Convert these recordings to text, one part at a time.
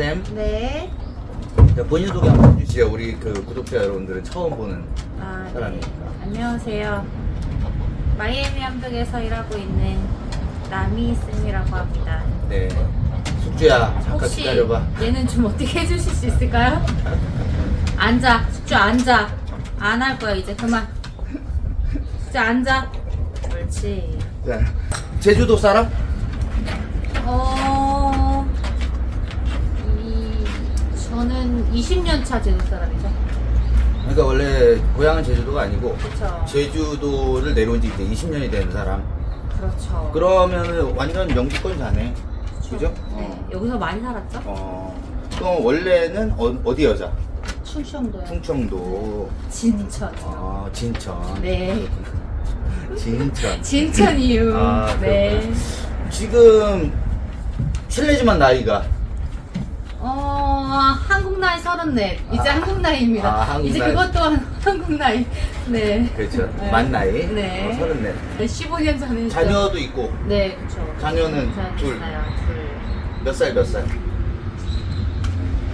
쌤. 네. 자, 본인 소개 한번 해주시죠. 우리 그 구독자 여러분들은 처음 보는 네. 사람이니까. 안녕하세요. 마이애미 함덕에서 일하고 있는 나미 쌤이라고 합니다. 네. 숙주야, 잠깐 혹시 기다려봐. 얘는 좀 어떻게 해주실 수 있을까요? 앉아. 숙주 앉아. 안 할 거야 이제 그만. 숙주 앉아. 옳지. 자, 제주도 사람? 저는 20년 차 제주 사람이죠. 그러니까 원래 고향은 제주도가 아니고 그렇죠. 제주도를 내려온 지 이제 20년이 된 사람. 그렇죠. 그러면은 완전 영주권자네. 그죠? 네. 여기서 많이 살았죠? 그럼 원래는 어디 여자? 충청도요. 충청도. 진천. 진천. 네. 진천. 진천 이유. 아, 네. 지금 실례지만 나이가 한국 나이 34. 이제 한국 나이입니다. 한국 이제 나이. 그것 또한 한국 나이. 네. 그렇죠. 네. 만 나이. 네. 34. 네, 15년 전에. 자녀도 있고 네, 그렇죠. 자녀는 둘. 있어요. 둘. 몇 살 몇 살?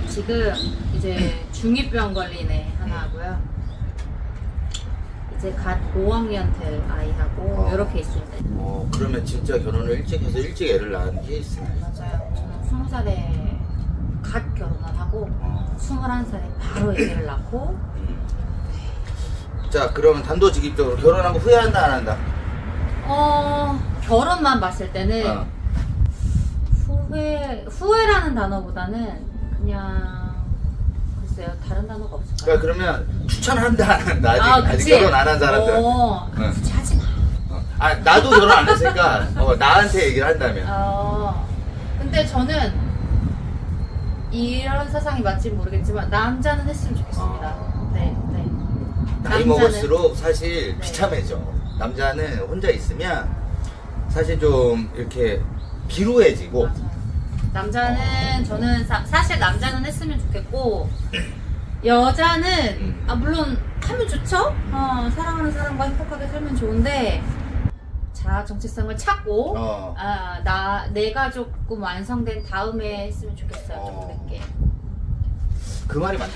지금 이제 중2병 걸린 애 하나 하고요. 이제 갓 5학년 될 아이하고 이렇게 있습니다. 그러면 진짜 결혼을 일찍 해서 일찍 애를 낳은 케이스네. 맞아요. 저는 20살에 갓 결혼을 하고 21살에 바로 애를 낳고. 자, 그러면 단도직입적으로 결혼한 거 후회한다 안 한다? 결혼만 봤을 때는 후회라는 단어보다는 그냥 글쎄요 다른 단어가 없을까요? 그러니까 그러면 추천한다 안 한다? 아직 그치? 결혼 안 한 사람들. 굳이 하지 마. 나도 결혼 안 했으니까 나한테 얘기를 한다면. 근데 저는 이런 세상이 맞지 모르겠지만 남자는 했으면 좋겠습니다. 네. 나이 남자는- 먹을수록 사실 네. 비참해져. 남자는 혼자 있으면 사실 좀 이렇게 비루해지고. 맞아요. 남자는 저는 사실 남자는 했으면 좋겠고 여자는 물론 하면 좋죠. 사랑하는 사람과 행복하게 살면 좋은데 자아 정체성을 찾고 내가 조금 완성된 다음에 했으면 좋겠어요. 좀 늦게. 그 말이 맞다.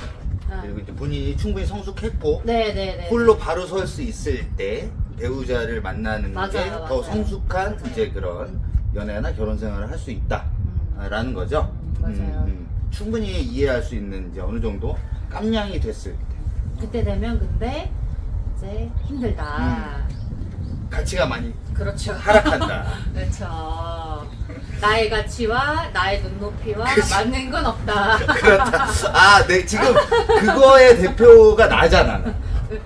그리고 이제 본인이 충분히 성숙했고 네네네. 홀로 바로 설 수 있을 때 배우자를 만나는 맞아요, 게 더 맞아요. 성숙한 맞아요. 이제 그런 연애나 결혼 생활을 할 수 있다라는 거죠. 맞아요. 충분히 이해할 수 있는 이제 어느 정도 깜냥이 됐을 때 그때 되면 근데 이제 힘들다. 가치가 많이 그렇죠. 하락한다. 그렇죠. 나의 가치와 나의 눈높이와 그치. 맞는 건 없다. 그렇다. 네, 지금 그거의 대표가 나잖아.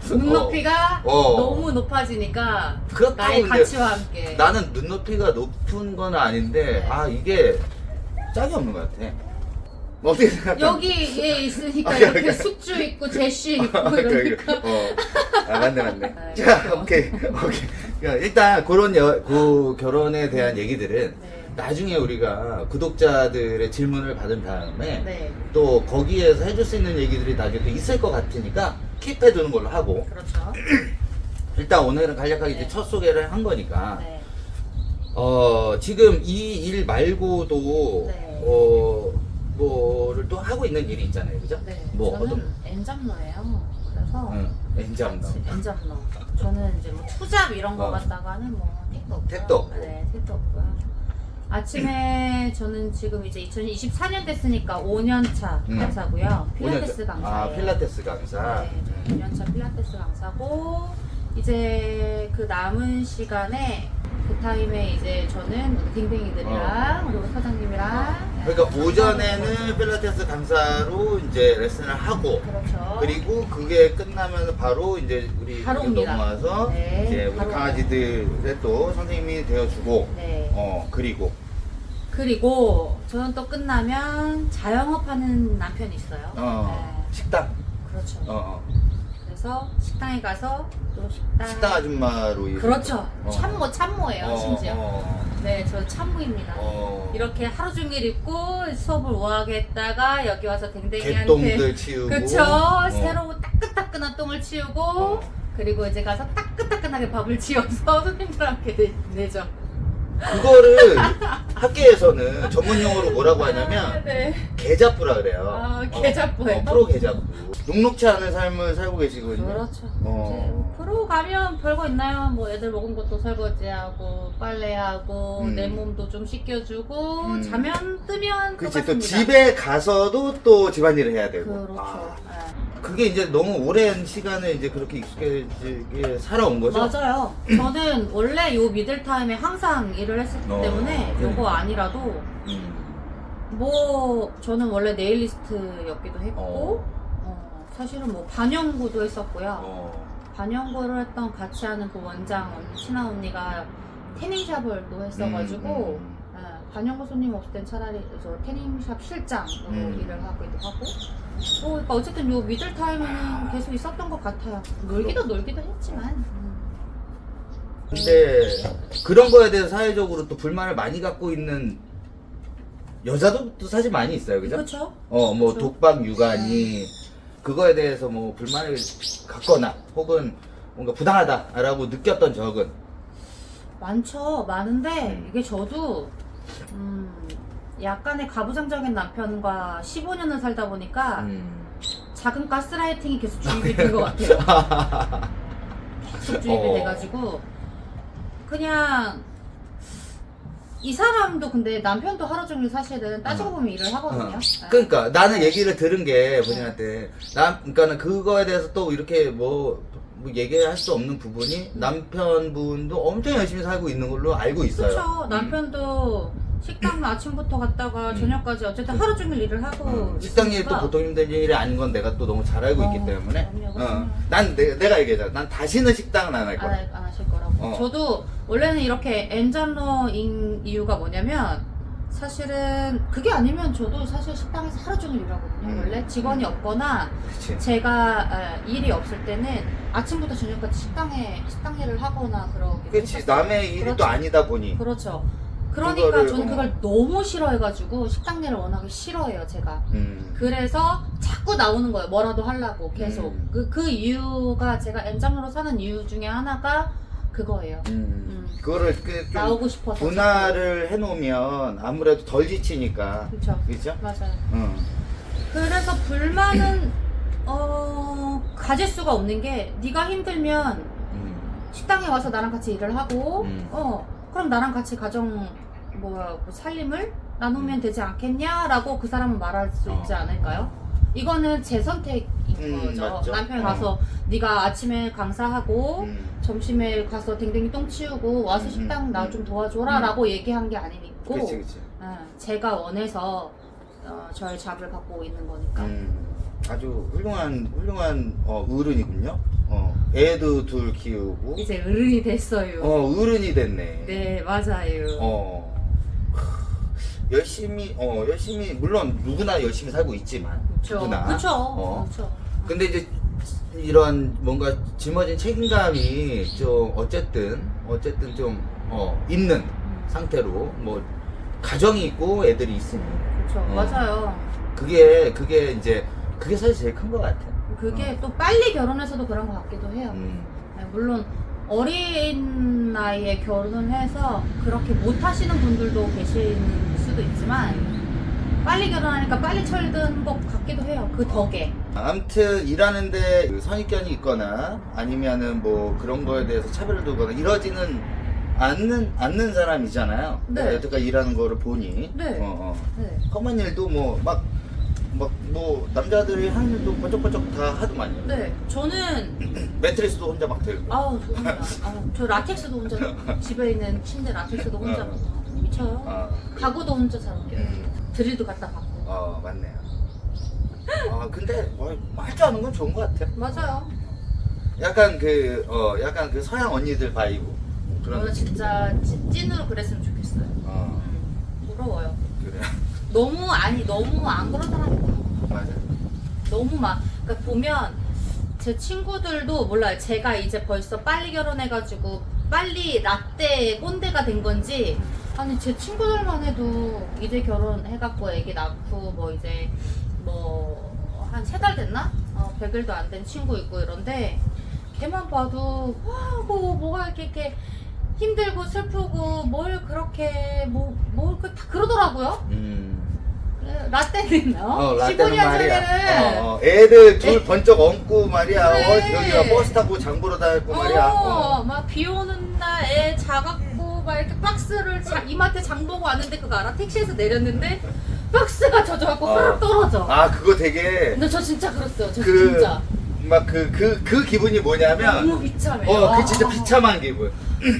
눈높이가 어. 너무 높아지니까 그렇다고 나의 근데 가치와 함께. 나는 눈높이가 높은 건 아닌데 네. 이게 짝이 없는 것 같아. 어떻게 생각해? 여기에 있으니까 오케이, 이렇게 오케이. 숙주 있고 제시 있고 이러니까. 맞네. 자, 오케이. 그러니까 일단 그런 그 결혼에 대한 얘기들은 네. 나중에 우리가 구독자들의 질문을 받은 다음에 네. 또 거기에서 해줄 수 있는 얘기들이 나중에 또 있을 것 같으니까 킵해두는 걸로 하고 그렇죠. 일단 오늘은 간략하게 네. 이제 첫 소개를 한 거니까 네. 지금 이 일 말고도 네. 뭐를 또 하고 있는 일이 있잖아요, 그죠? 네. 뭐 저는 엔잡러예요. 그래서 엔잡러. 엔잡러. 저는 이제 뭐 투잡 이런 거 갖다가는 뭐 택도 없고요. 택도 없고. 네, 택도 없고요. 아침에 저는 지금 이제 2024년 됐으니까 5년차 강사고요. 필라테스 강사예요. 필라테스 강사. 네, 5년차 필라테스 강사고 이제 그 남은 시간에 그 타임에 이제 저는 우리 댕댕이들이랑 우리 사장님이랑 그러니까 오전에는 필라테스 강사로 이제 레슨을 하고 그렇죠. 그리고 그게 끝나면 바로 이제 우리 바로 여기 옵니다. 넘어와서 네, 이제 우리 바로 강아지들의 또 선생님이 되어주고 네. 그리고 저는 또 끝나면 자영업하는 남편이 있어요. 네. 식당 그렇죠. 그래서 식당에 가서 또 식당 아줌마로 일을 그렇죠. 어. 참모예요, 심지어. 네, 저 참모입니다. 이렇게 하루 종일 있고 수업을 우아하게 했다가 여기 와서 댕댕이한테 개똥들 치우고 그쵸. 새로 따끈따끈한 똥을 치우고 그리고 이제 가서 따끈따끈하게 밥을 지어서 손님들한테 내죠. 그거를 학계에서는 전문 용어로 뭐라고 하냐면 네. 계좌부라 그래요. 아, 계좌부예요? 프로 계좌부. 녹록치 않은 삶을 살고 계시거든요. 그렇죠. 어. 이제 프로 가면 별거 있나요? 뭐 애들 먹은 것도 설거지하고 빨래하고 내 몸도 좀 씻겨주고 자면 뜨면 그치, 또 똑같습니다. 집에 가서도 또 집안일을 해야 되고. 그렇죠. 아, 네. 그게 이제 너무 오랜 시간을 이제 그렇게 익숙해지게 살아온 거죠? 맞아요. 저는 원래 요 미들타임에 항상 일을 했었기 때문에 요거 아니라도 뭐 저는 원래 네일리스트였기도 했고 사실은 뭐 반영구도 했었고요. 반영구를 했던 같이 하는 그 원장 언니, 친한 언니가 태닝샵을 또 했어가지고 반영구 손님 없을 땐 차라리 저 태닝샵 실장으로 일을 하기도 하고 그러니까 어쨌든 요 미들타임에는 계속 있었던 것 같아요. 놀기도 했지만 근데 그런 거에 대해서 사회적으로 또 불만을 많이 갖고 있는 여자도 또 사실 많이 있어요, 그죠? 그렇죠. 뭐 그렇죠. 독박 육아니 그거에 대해서 뭐 불만을 갖거나 혹은 뭔가 부당하다라고 느꼈던 적은 많은데 이게 저도 약간의 가부장적인 남편과 15년을 살다 보니까 작은 가스라이팅이 계속 주입이 된 것 같아요. 계속 주입이 돼가지고 그냥 이 사람도 근데 남편도 하루 종일 사실은 따지고 보면 일을 하거든요. 그러니까 나는 얘기를 들은 게 본인한테 그러니까는 그거에 대해서 또 이렇게 뭐 얘기할 수 없는 부분이 남편분도 엄청 열심히 살고 있는 걸로 알고 있어요. 그렇죠. 남편도 식당 아침부터 갔다가 저녁까지 어쨌든 하루 종일 일을 하고 식당 일이 또 있으니까. 보통 힘든 일이 아닌 건 내가 또 너무 잘 알고 있기 때문에 그럼요. 난 내가 얘기하잖아. 난 다시는 식당은 안 할 거야. 안 하실 거라고. 저도 원래는 이렇게 엔잡러인 이유가 뭐냐면 사실은 그게 아니면 저도 사실 식당에서 하루 종일 일하거든요. 원래 직원이 없거나 그치. 제가 일이 없을 때는 아침부터 저녁까지 식당 일을 하거나 그러기도 그렇지. 했었어요. 남의 일이 그렇죠. 또 아니다 보니. 그렇죠. 그러니까 그거를, 저는 그걸 너무 싫어해가지고 식당 일을 워낙에 싫어해요, 제가. 그래서 자꾸 나오는 거예요. 뭐라도 하려고 계속. 그 이유가 제가 엔잡러로 사는 이유 중에 하나가 그거예요. 그거를 좀 나오고 싶어서. 분할을 해놓으면 아무래도 덜 지치니까. 그렇죠. 그죠? 맞아요. 응. 그래서 불만은 가질 수가 없는 게 네가 힘들면 식당에 와서 나랑 같이 일을 하고 그럼 나랑 같이 가정 뭐 살림을 나누면 되지 않겠냐라고 그 사람은 말할 수 있지 않을까요? 이거는 제 선택인 거죠. 맞죠. 남편이 가서 네가 아침에 강사하고 점심에 가서 댕댕이 똥 치우고 와서 식당 나 좀 도와줘라 라고 얘기한 게 아니고 그치. 제가 원해서 저의 잡을 갖고 있는 거니까. 아주 훌륭한 어른이군요. 애도 둘 키우고. 이제 어른이 됐어요. 어른이 됐네. 네, 맞아요. 열심히 물론 누구나 열심히 살고 있지만. 누구나. 그쵸. 근데 이제 이런 뭔가 짊어진 책임감이 좀 어쨌든 좀 있는 상태로 뭐 가정이 있고 애들이 있으니. 그쵸. 맞아요. 그게 이제 그게 사실 제일 큰 것 같아요. 그게 또 빨리 결혼해서도 그런 것 같기도 해요. 네, 물론 어린 나이에 결혼을 해서 그렇게 못 하시는 분들도 계실 수도 있지만 빨리 결혼하니까 빨리 철든 것 같기도 해요. 그 덕에. 아무튼 일하는데 그 선입견이 있거나 아니면은 뭐 그런 거에 대해서 차별을 두거나 이러지는 않는 사람이잖아요. 네. 여태까지 일하는 거를 보니. 네. 네. 험한 일도 뭐 남자들이 하는 일도 번쩍번쩍 다 하더만요. 네. 저는 매트리스도 혼자 막 들고. 좋습니다. 저 라텍스도 혼자 집에 있는 침대 라텍스도 혼자 미쳐요. 가구도 혼자 잘 옮겨요. 드릴도 갖다 받고. 맞네요. 근데 뭐 할 줄 아는 건 좋은 것 같아요. 맞아요. 약간 그 서양 언니들 바이브 그런. 저는 진짜 찐으로 그랬으면 좋겠어요. 부러워요. 그래. 너무 안 그런 사람이 많아. 맞아요. 너무 그러니까 보면 제 친구들도 몰라요. 제가 이제 벌써 빨리 결혼해가지고 빨리 라떼 꼰대가 된 건지 아니 제 친구들만 해도 이제 결혼해갖고 애기 낳고 뭐 이제 뭐 한 3달 됐나? 100일도 안 된 친구 있고 이런데 걔만 봐도 와 뭐가 이렇게 힘들고 슬프고 뭘 그렇게 다 그러더라고요. 라떼는 라떼는 15년 말이야. 전에는 애들 둘 번쩍 얹고 말이야. 그래. 여기가 버스 타고 장 보러 다녔고 말이야. 막 비 오는 날 애 작았고 막 이렇게 박스를 이마트 장 보고 왔는데 그거 알아? 택시에서 내렸는데 박스가 젖어갖고 흐르륵 떨어져. 아 그거 되게 근데 저 진짜 그랬어요. 저 그- 진짜 막 그 기분이 뭐냐면 너무 비참해. 그 진짜 비참한 기분.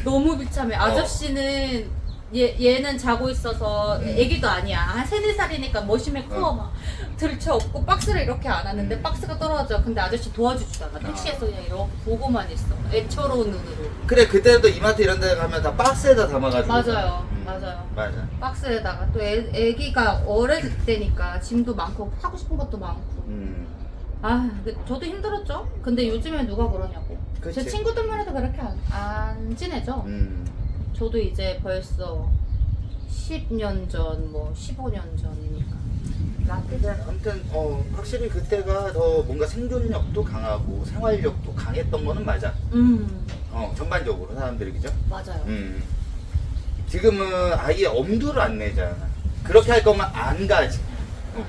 너무 비참해. 아저씨는 얘는 자고 있어서 애기도 아니야. 한 3, 4살이니까 머신에 커. 막 들쳐업고 박스를 이렇게 안 하는데 박스가 떨어져. 근데 아저씨 도와주지도 않아. 택시에서 그냥 이렇게 보고만 있어. 애처로운 눈으로. 그래 그때도 이마트 이런 데 가면 다 박스에다 담아가지고. 맞아요. 맞아요. 맞아. 박스에다가 또 애기가 어릴 때니까 짐도 많고 하고 싶은 것도 많고. 저도 힘들었죠. 근데 요즘에 누가 그러냐고. 그치. 제 친구들만 해도 그렇게 안 지내죠. 저도 이제 벌써 10년 전, 15년 전이니까. 근데 아무튼 확실히 그때가 더 뭔가 생존력도 강하고 생활력도 강했던 거는 맞아. 전반적으로 사람들이 그죠? 맞아요. 지금은 아예 엄두를 안 내잖아. 그렇게 할 거면 안 가지.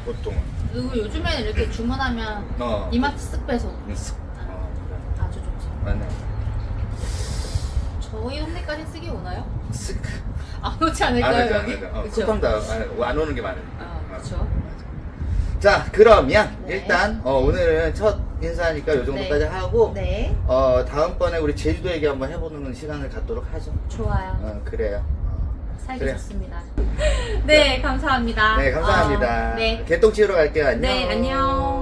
보통은. 그리고 요즘에는 이렇게 주문하면 이마트 쓱 빼서 아주 좋지. 맞네. 저희 동네까지 쓰기 오나요? 쓱. 안 오지 않을까요, 여기? 그쵸? 쿠팡 다안 오는 게 많으니까. 그쵸. 자 그러면 네. 일단 오늘은 첫 인사니까 요 정도까지 하고 네. 다음번에 우리 제주도 얘기 한번 해보는 시간을 갖도록 하죠. 좋아요. 그래요. 살기 그래. 좋습니다. 네, 감사합니다. 네 감사합니다. 네. 개똥 치우러 갈게요. 안녕. 네, 안녕.